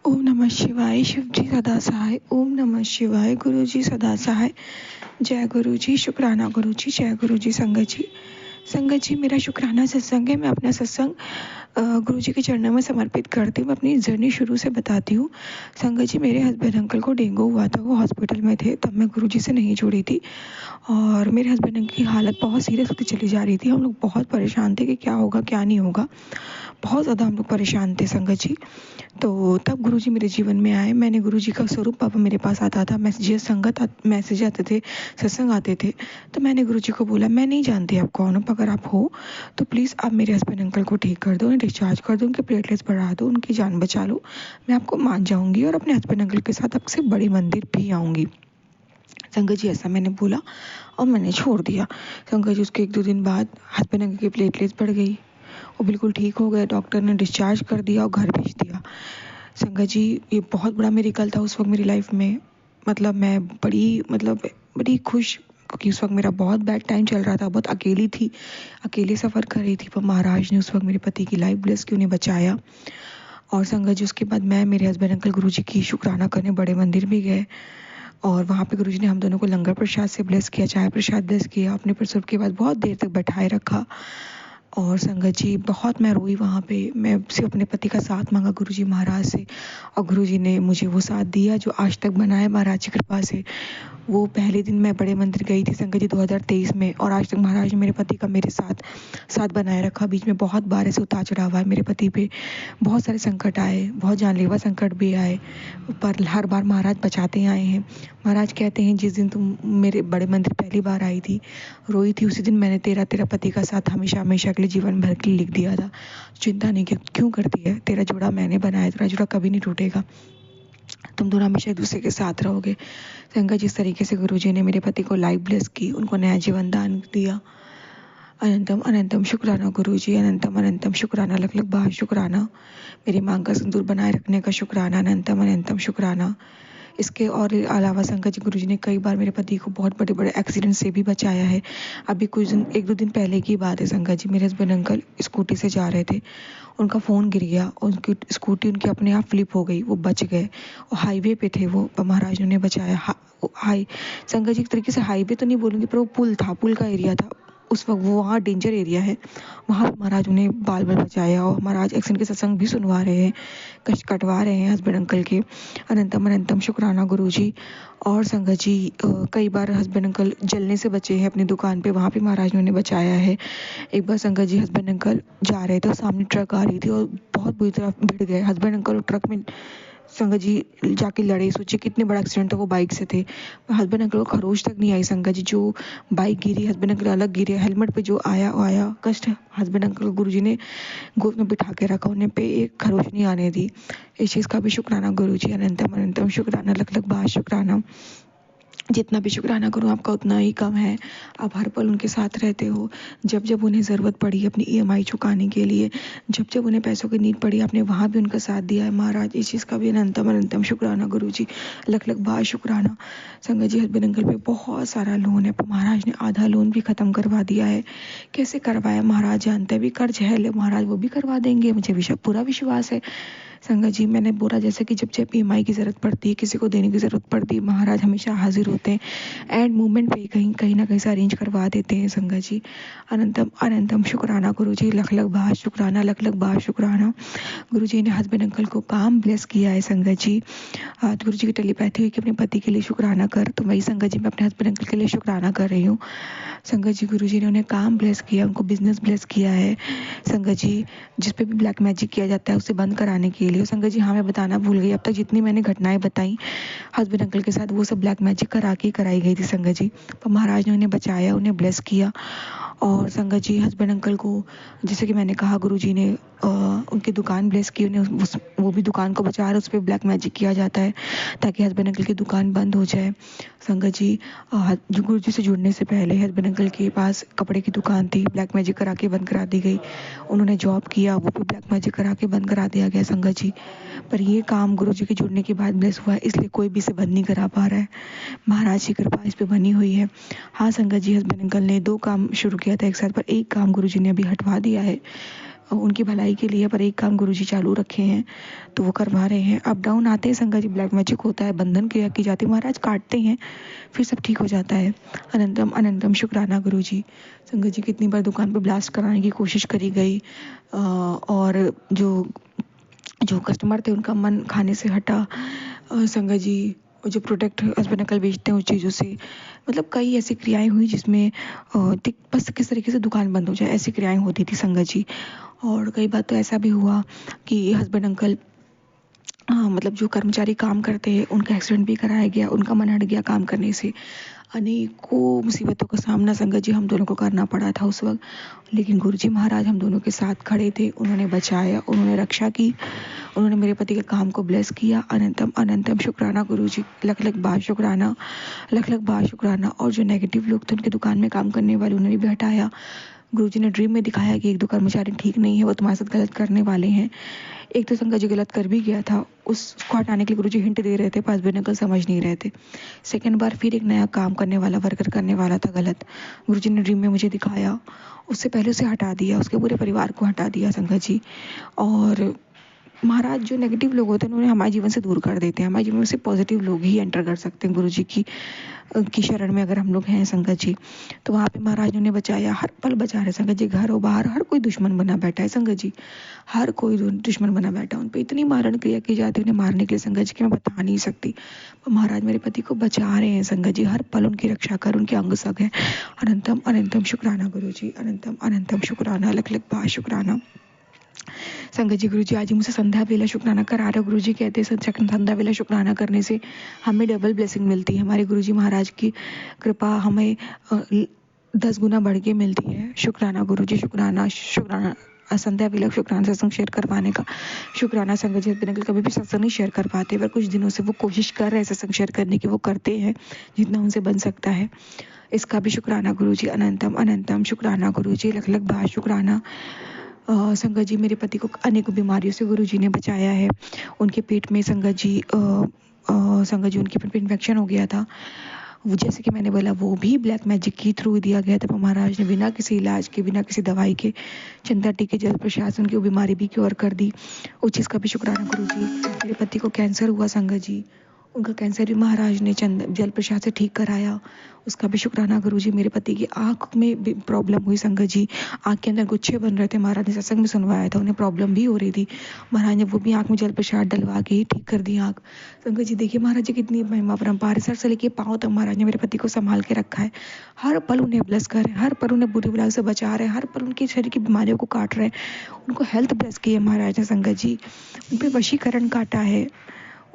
ओम नमः शिवाय। शिव जी सदा सहाय। ओम नमः शिवाय। गुरु जी सदा सहाय। जय गुरु जी। शुक्राना गुरु जी। जय गुरु जी। संगत जी, संगत जी, मेरा शुक्राना सत्संग है। मैं अपना सत्संग गुरु जी के चरणों में समर्पित करती हूँ। मैं अपनी जर्नी शुरू से बताती हूँ। संगत जी, मेरे हस्बैंड अंकल को डेंगू हुआ था, वो हॉस्पिटल में थे, तब मैं गुरु जी से नहीं जुड़ी थी और मेरे हस्बैंड अंकल की हालत बहुत सीरियस होती चली जा रही थी। हम लोग बहुत परेशान थे कि क्या होगा क्या नहीं होगा, बहुत ज़्यादा हम लोग परेशान थे संगत जी। तो तब गुरुजी मेरे जीवन में आए। मैंने गुरुजी का स्वरूप, पापा मेरे पास आता था, मैसेज आते थे, सत्संग आते थे। तो मैंने गुरुजी को बोला, मैं नहीं जानती आप कौन हो, अगर आप हो तो प्लीज़ आप मेरे हस्बैंड अंकल को ठीक कर दो, उन्हें डिस्चार्ज कर दो, उनके प्लेटलेट्स बढ़ा दो, उनकी जान बचा लो। मैं आपको मान जाऊंगी और अपने हस्बैंड अंकल के साथ आपसे बड़ी मंदिर भी आऊँगी। संगत जी, ऐसा मैंने बोला और मैंने छोड़ दिया। संगत जी, उसके 1-2 दिन बाद हस्बैंड अंकल की प्लेटलेट्स बढ़ गई, वो बिल्कुल ठीक हो गए। डॉक्टर ने डिस्चार्ज कर दिया और घर भेज दिया। संगत जी, ये बहुत बड़ा मेरिकल था उस वक्त मेरी लाइफ में। मतलब मैं बड़ी खुश, क्योंकि उस वक्त मेरा बहुत बैड टाइम चल रहा था, बहुत अकेली थी, अकेले सफ़र कर रही थी, पर महाराज ने उस वक्त मेरे पति की लाइफ ब्लेस की, उन्हें बचाया। और संगत जी, उसके बाद मैं, मेरे हस्बैंड अंकल गुरु जी की शुक्राना करने बड़े मंदिर भी गए और वहाँ पे गुरुजी ने हम दोनों को लंगर प्रसाद से ब्लेस किया, चाय प्रसाद ब्लेस किया। अपने प्रसव के बाद बहुत देर तक बैठाए रखा और संगत जी, बहुत मैं रोई वहाँ पे। मैं सिर्फ अपने पति का साथ मांगा गुरुजी महाराज से और गुरुजी ने मुझे वो साथ दिया जो आज तक बना है महाराज की कृपा से। वो पहले दिन मैं बड़े मंदिर गई थी संगत जी 2023 में, और आज तक महाराज ने मेरे पति का मेरे साथ साथ बनाए रखा। बीच में बहुत बार ऐसे उतार चढ़ाव हुआ है मेरे पति पे, बहुत सारे संकट आए, बहुत जानलेवा संकट भी आए, पर हर बार महाराज बचाते आए हैं। महाराज कहते हैं, जिस दिन तुम मेरे बड़े मंदिर पहली बार आई थी, रोई थी, उसी दिन मैंने तेरा तेरा पति का साथ हमेशा हमेशा के लिए, जीवन भर के लिए लिख दिया था। चिंता नहीं क्यों करती है, तेरा जोड़ा मैंने बनाया, तेरा जोड़ा कभी नहीं टूटेगा, तुम दोनों हमेशा एक दूसरे के साथ रहोगे। संगत, जिस तरीके से गुरुजी ने मेरे पति को लाइफ ब्लेस की, उनको नया जीवन दान दिया, अनंतम अनंतम शुक्राना गुरुजी, अनंतम अनंतम शुक्राना, लख लख बार शुक्राना। मेरी मांग का सिंदूर बनाए रखने का शुक्राना, अनंतम अनंतम शुक्राना। इसके और अलावा संगत जी, गुरुजी ने कई बार मेरे पति को बहुत बड़े बड़े एक्सीडेंट से भी बचाया है। अभी कुछ दिन, 1-2 दिन पहले की बात है संगत जी, मेरे हस्बैंड अंकल स्कूटी से जा रहे थे, उनका फ़ोन गिर गया, उनकी स्कूटी उनकी अपने आप फ्लिप हो गई, वो बच गए और हाईवे पे थे वो, महाराज ने उन्हें बचाया। हाई संगत जी, एक तरीके से हाईवे तो नहीं बोलूँगी, पर वो पुल था, पुल का एरिया था उस वक्त, वो वहाँ डेंजर एरिया है, वहाँ महाराज उन्हें बाल बाल बचाया और महाराज एक्सीडेंट के सत्संग भी सुनवा रहे हैं, कष्ट कटवा रहे हैं हस्बैंड अंकल के। अनंतम अनंतम शुक्राना गुरुजी। और संगत जी, कई बार हस्बैंड अंकल जलने से बचे हैं अपनी दुकान पे, वहाँ पे महाराज ने उन्हें बचाया है। एक बार संगत जी, हस्बैंड अंकल जा रहे थे और सामने ट्रक आ रही थी और बहुत बुरी तरह भिड़ गए हस्बैंड अंकल, और ट्रक में संगत जी जाके लड़े। सोचिए कितने बड़ा एक्सीडेंट था, वो बाइक से थे, हस्बैंड अंकल को खरोच तक नहीं आई संगत जी। जो बाइक गिरी, हस्बैंड अंकल अलग गिरे, हेलमेट पे जो आया वो आया कष्ट, हस्बैंड अंकल को गुरुजी ने गोद में बिठा के रखा, उन्हें पे एक खरोच नहीं आने दी। इस चीज़ का भी शुक्राना गुरुजी, अनंतम अनंतम शुक्राना, लख लख बार शुक्राना। जितना भी शुक्राना करूँ आपका उतना ही कम है। आप हर पल उनके साथ रहते हो, जब जब उन्हें ज़रूरत पड़ी अपनी ईएमआई चुकाने के लिए, जब जब उन्हें पैसों की नीड पड़ी, आपने वहाँ भी उनका साथ दिया है महाराज। इस चीज़ का भी अनंतम अनंतम शुक्राना गुरुजी, लख लख बार शुक्राना। संगत जी, हस्बैंड अंकल पे बहुत सारा लोन है, पर महाराज ने आधा लोन भी ख़त्म करवा दिया है। कैसे करवाया महाराज जानते हैं, अभी कर्ज है महाराज, वो भी करवा देंगे, मुझे पूरा विश्वास है। संगत जी, मैंने बोला जैसे कि जब जब ईएमआई की ज़रूरत पड़ती है, किसी को देने की ज़रूरत पड़ती है, महाराज हमेशा हाजिर होते हैं, एंड मूवमेंट पे कहीं कहीं ना कहीं से अरेंज करवा देते हैं संगत जी। अनंतम अनंतम शुक्राना गुरुजी, लख लख बार शुक्राना, लख लख बार शुक्राना। गुरुजी ने हस्बैंड अंकल को काम ब्लेस किया है संगत जी। आज गुरुजी की टेलीपैथी हुई कि अपने पति के लिए शुक्राना कर, तो वही संगत जी मैं अपने हस्बैंड अंकल के लिए शुक्राना कर रही हूँ। संगत जी, गुरुजी ने उन्हें काम ब्लेस किया, उनको बिजनेस ब्लेस किया है संगत जी। जिस पे भी ब्लैक मैजिक किया जाता है उसे बंद कराने के लिए। संगत जी, हाँ, मैं बताना भूल गई, अब तक जितनी मैंने घटनाएं बताई हस्बैंड अंकल के साथ, वो सब ब्लैक मैजिक करा के कराई गई थी संगत जी, पर महाराज ने उन्हें बचाया, उन्हें ब्लेस किया। और संगत जी, हस्बैंड अंकल को, जैसे कि मैंने कहा, गुरुजी ने उनकी दुकान ब्लेस की, उन्हें वो भी दुकान को बचा रहे, उस पर ब्लैक मैजिक किया जाता है ताकि हस्बैंड अंकल की दुकान बंद हो जाए। संगत जी, गुरुजी से जुड़ने से पहले हस्बैंड अंकल के पास कपड़े की दुकान थी, ब्लैक मैजिक करा के बंद करा दी गई। उन्होंने जॉब किया, वो भी ब्लैक मैजिक करा के बंद करा दिया गया संगत जी। पर ये काम गुरुजी के जुड़ने के बाद ब्लेस हुआ है, इसलिए कोई भी इसे बंद नहीं करा पा रहा है, महाराज की कृपा इस पे बनी हुई है। हाँ संगत जी, हस्बैंड अंकल ने 2 काम शुरू किया था एक साथ, पर एक काम गुरुजी ने अभी हटवा दिया है। उनकी भलाई के लिए, पर एक काम गुरुजी चालू रखे हैं तो वो करवा रहे हैं। अप डाउन आते हैं संगत जी, ब्लैक मैजिक होता है, बंधन क्रिया की जाती है, महाराज काटते हैं फिर सब ठीक हो जाता है। अनंतम अनंतम शुक्राना गुरुजी। संगत जी कितनी बार दुकान पे ब्लास्ट कराने की कोशिश करी गई, और जो जो कस्टमर थे उनका मन खाने से हटा। संगत जी जो प्रोडक्ट हस्बैंड अंकल बेचते हैं उस चीज़ों से, मतलब कई ऐसी क्रियाएं हुई जिसमें बस किस तरीके से दुकान बंद हो जाए ऐसी क्रियाएं होती थी संगत जी। और कई बार तो ऐसा भी हुआ कि हस्बैंड अंकल, मतलब जो कर्मचारी काम करते हैं उनका एक्सीडेंट भी कराया गया, उनका मन हट गया काम करने से। अनेकों मुसीबतों का सामना संगत जी हम दोनों को करना पड़ा था उस वक्त, लेकिन गुरुजी महाराज हम दोनों के साथ खड़े थे, उन्होंने बचाया, उन्होंने रक्षा की, उन्होंने मेरे पति के काम को ब्लेस किया। अनंतम अनंतम शुक्राना गुरुजी, लख लख बार शुक्राना, लख लख बार शुक्राना। और जो नेगेटिव लोग थे उनके दुकान में काम करने वाले, उन्होंने भी हटाया। गुरुजी ने ड्रीम में दिखाया कि एक दो कर्मचारी ठीक नहीं है, वो तुम्हारे साथ गलत करने वाले हैं। एक तो संगत जी गलत कर भी गया था, उसको हटाने के लिए गुरुजी हिंट दे रहे थे, पर हस्बैंड अंकल समझ नहीं रहे थे। सेकंड बार फिर एक नया काम करने वाला वर्कर करने वाला था गलत, गुरुजी ने ड्रीम में मुझे दिखाया, उससे पहले उसे हटा दिया, उसके पूरे परिवार को हटा दिया संगत जी। और महाराज जो नेगेटिव लोग होते हैं उन्हें हमारे जीवन से दूर कर देते हैं, हमारे जीवन में से पॉजिटिव लोग ही एंटर कर सकते हैं गुरुजी की शरण में अगर हम लोग हैं संगत जी। तो वहाँ पे महाराज ने बचाया, हर पल बचा रहे संगत जी। घर हो बाहर हर कोई दुश्मन बना बैठा है संगत जी, हर कोई दुश्मन बना बैठा, उन पे इतनी मारण क्रिया की जाती है उन्हें मारने के लिए संगत जी कि मैं बता नहीं सकती। पर महाराज मेरे पति को बचा रहे हैं संगत जी, हर पल उनकी रक्षा कर, उनके अंग सग है। अनंतम अनंतम शुक्राना गुरुजी, अनंतम अनंतम शुक्राना, लख लख बार शुक्राना। संगत जी गुरुजी आज ही मुझे संध्या वेला शुक्राना करा रहे। गुरुजी कहते हैं संध्या वेला शुक्राना करने से हमें डबल ब्लेसिंग मिलती है, हमारे गुरुजी महाराज की कृपा हमें 10 गुना बढ़ के मिलती है। शुक्राना गुरुजी, शुक्राना शुक्राना। संध्या वेला शुक्राना सत्संग शेयर करवाने का शुक्राना। संगत जी बिल्कुल कभी भी सत्संग नहीं शेयर कर पाते, पर कुछ दिनों से वो कोशिश कर रहे हैं सत्संग शेयर करने की, वो करते हैं जितना उनसे बन सकता है, इसका भी शुक्राना गुरुजी। अनंतम अनंतम शुक्राना गुरुजी, लख लख बार शुक्राना। संगत जी मेरे पति को अनेकों बीमारियों से गुरुजी ने बचाया है। उनके पेट में संगत जी उनके पेट में इन्फेक्शन हो गया था, वो जैसे कि मैंने बोला वो भी ब्लैक मैजिक के थ्रू दिया गया था। महाराज ने बिना किसी इलाज के, बिना किसी दवाई के, चंदा टीके जल प्रशासन की वो बीमारी भी क्योर कर दी, उस चीज़ का भी शुक्राना गुरुजी। मेरे पति को कैंसर हुआ संगत जी, उनका कैंसर भी महाराज ने जल प्रसाद से ठीक कराया, उसका भी शुक्राना गुरुजी। मेरे पति की आँख में भी प्रॉब्लम हुई संगत जी, आँख के अंदर गुच्छे बन रहे थे, महाराज ने सत्संग में सुनवाया था, उन्हें प्रॉब्लम भी हो रही थी, महाराज ने वो भी आँख में जल प्रसाद डलवा के ही ठीक कर दी आँख। संगत जी देखिए महाराज जी कितनी महिमा परम्पार, सर से लेके पाँव तक महाराज ने मेरे पति को संभाल के रखा है। हर पल उन्हें ब्लेस कर रहे हैं, हर पल उन्हें बुरी बला से बचा रहे हैं, हर पल उनके शरीर की बीमारियों को काट रहे हैं, उनको हेल्थ ब्लेस की है महाराज ने संगत जी। उन पर वशीकरण काटा है,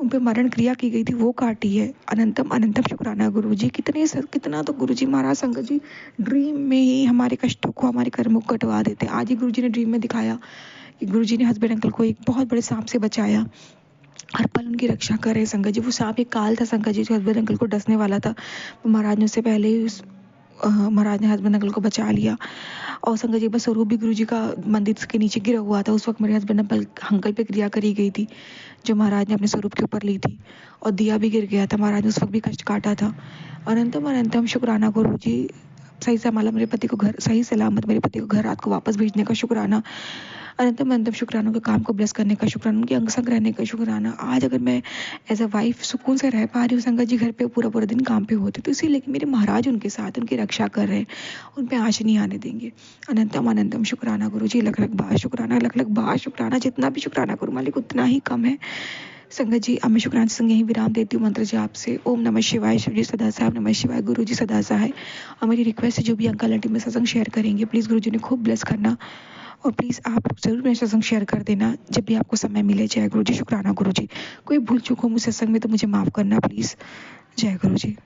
उन पे मरण क्रिया की गई थी वो काटी है। अनंतम अनंतम शुक्राना गुरुजी। कितना तो गुरुजी महाराज संगत जी ड्रीम में ही हमारे कष्टों को, हमारे कर्मों को कटवा देते हैं। आज ही गुरुजी ने ड्रीम में दिखाया कि गुरुजी ने हस्बैंड अंकल को एक बहुत बड़े सांप से बचाया, हर पल उनकी रक्षा कर रहे संगत जी। वो सांप एक काल था संगत जी जो हस्बैंड अंकल को डसने वाला था, महाराज ने उससे पहले ही महाराज ने हस्बैंड अंकल को बचा लिया। और संगत जी बस स्वरूप भी गुरुजी का मंदिर के नीचे गिरा हुआ था, उस वक्त मेरे हस्बैंड अंकल पे क्रिया करी गई थी जो महाराज ने अपने स्वरूप के ऊपर ली थी, और दिया भी गिर गया था, महाराज ने उस वक्त भी कष्ट काटा था। अनंतम अनंतम शुक्राना गुरुजी। सही संभाला मेरे पति को घर, सही सलामत मेरे पति को घर रात को वापस भेजने का शुक्राना। अनंतम अनंतम शुक्राना, के काम को ब्लेस करने का शुक्राना, उनके अंग संग रहने का शुक्राना। आज अगर मैं एज अ वाइफ सुकून से रह पा रही हूँ संगत जी, घर पे पूरा पूरा दिन काम पे होते, तो इसीलिए मेरे महाराज उनके साथ उनकी रक्षा कर रहे हैं, उन पे आँच नहीं आने देंगे। अनंतम अनंतम शुक्राना गुरुजी, लख लख बार शुक्राना, लख लख बार शुक्राना। जितना भी शुक्राना करूँ मालिक उतना ही कम है संगत जी। अब मैं शुक्राना संग यही विराम देती हूँ मंत्र जाप से। ओम नमः शिवाय, शिव जी सदा साहब, नमः शिवाय, गुरु जी सदा सहाय। और मेरी रिक्वेस्ट है जो भी अंकल आंटी में सत्संग शेयर करेंगे प्लीज़ गुरु जी ने खूब ब्लेस करना, और प्लीज़ आप जरूर मेरे सत्संग शेयर कर देना जब भी आपको समय मिले। जय गुरु जी, शुक्राना गुरु जी। कोई भूल चूक हो मुझे सत्संग में तो मुझे माफ़ करना प्लीज़। जय गुरु जी।